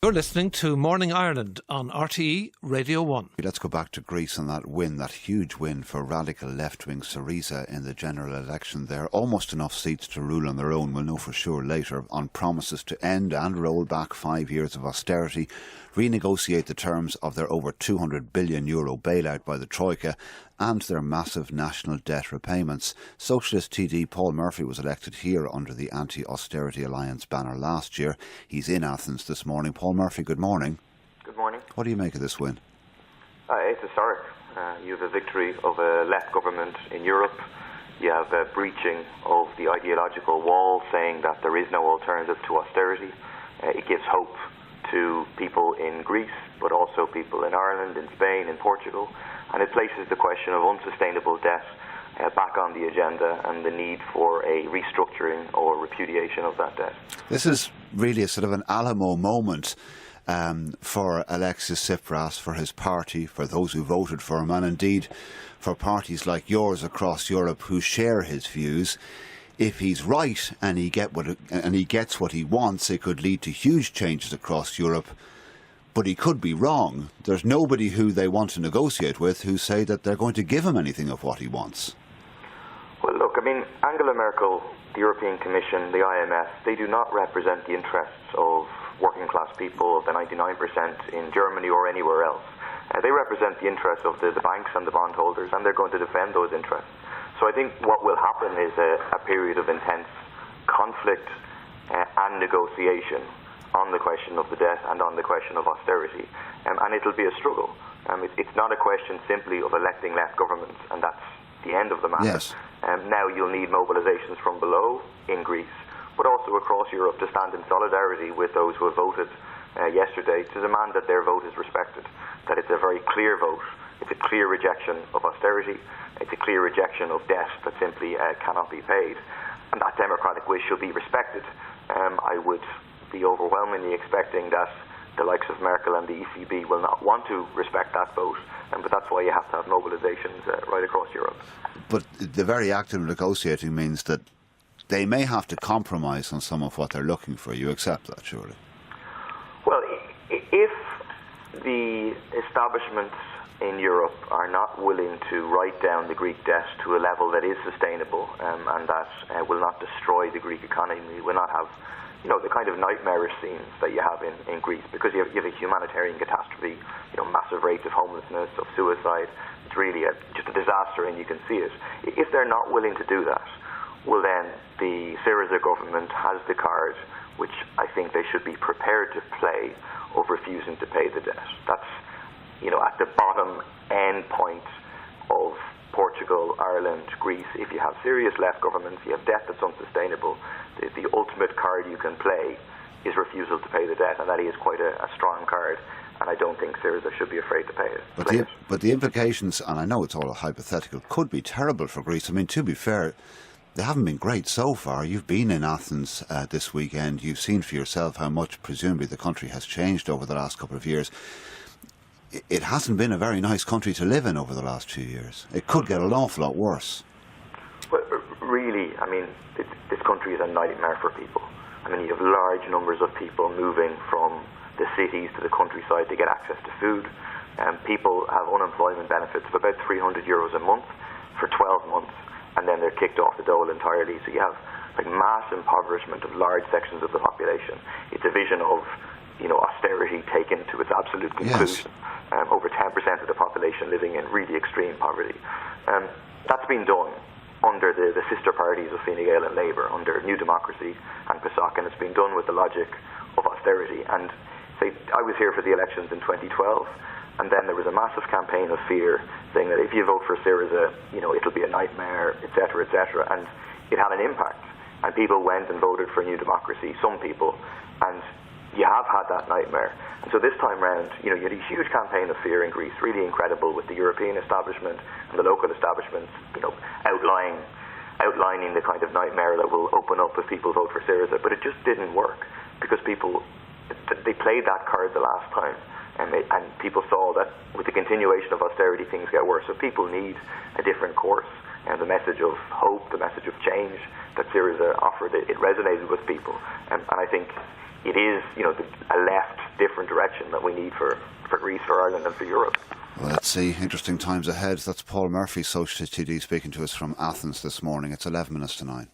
You're listening to Morning Ireland on RTE Radio 1. Let's go back to Greece and that win, that huge win for radical left-wing Syriza in the general election there. Almost enough seats to rule on their own, we'll know for sure later, on promises to end and roll back 5 years of austerity, renegotiate the terms of their over €200 billion bailout by the Troika and their massive national debt repayments. Socialist TD Paul Murphy was elected here under the Anti-Austerity Alliance banner last year. He's in Athens this morning. Paul Murphy, good morning. Good morning. What do you make of this win? It's historic. You have a victory of a left government in Europe. You have a breaching of the ideological wall, saying that there is no alternative to austerity. It gives hope to people in Greece, but also people in Ireland, in Spain, in Portugal. And it places the question of unsustainable debt back on the agenda and the need for a restructuring or repudiation of that debt. This is really a sort of an Alamo moment for Alexis Tsipras, for his party, for those who voted for him, and indeed for parties like yours across Europe who share his views. If he's right and he gets what he wants, it could lead to huge changes across Europe. But he could be wrong. There's nobody who they want to negotiate with who say that they're going to give him anything of what he wants. Well, look, I mean, Angela Merkel, the European Commission, the IMF, they do not represent the interests of working class people, of the 99% in Germany or anywhere else. They represent the interests of the banks and the bondholders, and they're going to defend those interests. So I think what will happen is a period of intense conflict and negotiation on the question of the debt and on the question of austerity. And it'll be a struggle. It's not a question simply of electing left governments, and that's the end of the matter. Yes. Now you'll need mobilisations from below in Greece, but also across Europe to stand in solidarity with those who have voted yesterday to demand that their vote is respected, that it's a very clear vote. It's a clear rejection of austerity. It's a clear rejection of debt that simply cannot be paid. And that democratic wish should be respected. I would be overwhelmingly expecting that the likes of Merkel and the ECB will not want to respect that vote. But that's why you have to have mobilisations right across Europe. But the very act of negotiating means that they may have to compromise on some of what they're looking for. You accept that, surely? Well, if the establishments in Europe are not willing to write down the Greek debt to a level that is sustainable and that will not destroy the Greek economy, will not have the kind of nightmarish scenes that you have in Greece, because you have a humanitarian catastrophe, massive rates of homelessness, of suicide. It's really just a disaster, and you can see it. If they're not willing to do that, well then the Syriza government has the card, which I think they should be prepared to play, of refusing to pay the debt. That's at the bottom end point of Portugal, Ireland, Greece. If you have serious left governments, you have debt that's unsustainable, the ultimate card you can play is refusal to pay the debt, and that is quite a strong card, and I don't think Syriza should be afraid to pay it. But the implications, and I know it's all hypothetical, could be terrible for Greece. I mean, to be fair, they haven't been great so far. You've been in Athens this weekend. You've seen for yourself how much, presumably, the country has changed over the last couple of years. It hasn't been a very nice country to live in over the last few years. It could get an awful lot worse. Well, really, I mean, this country is a nightmare for people. I mean, you have large numbers of people moving from the cities to the countryside to get access to food. People have unemployment benefits of about €300 a month for 12 months, and then they're kicked off the dole entirely. So you have mass impoverishment of large sections of the population. It's a vision of austerity taken to its absolute conclusion. Yes. Over 10% of the population living in really extreme poverty. That's been done under the sister parties of Fine Gael and Labour, under New Democracy and PASOK, and it's been done with the logic of austerity. And I was here for the elections in 2012, and then there was a massive campaign of fear saying that if you vote for Syriza, it'll be a nightmare, etc., etc., and it had an impact. And people went and voted for New Democracy, some people, and you have had that nightmare. And so this time round, you had a huge campaign of fear in Greece, really incredible, with the European establishment and the local establishments, outlining the kind of nightmare that will open up if people vote for Syriza. But it just didn't work, because they played that card the last time, and people saw that with the continuation of austerity, things get worse. So people need a different course, and the message of hope, the message of change that Syriza offered, it resonated with people. And I think it is, a left, different direction that we need for Greece, for Ireland and for Europe. Well, let's see. Interesting times ahead. That's Paul Murphy, Socialist TD, speaking to us from Athens this morning. It's 11 minutes to 9.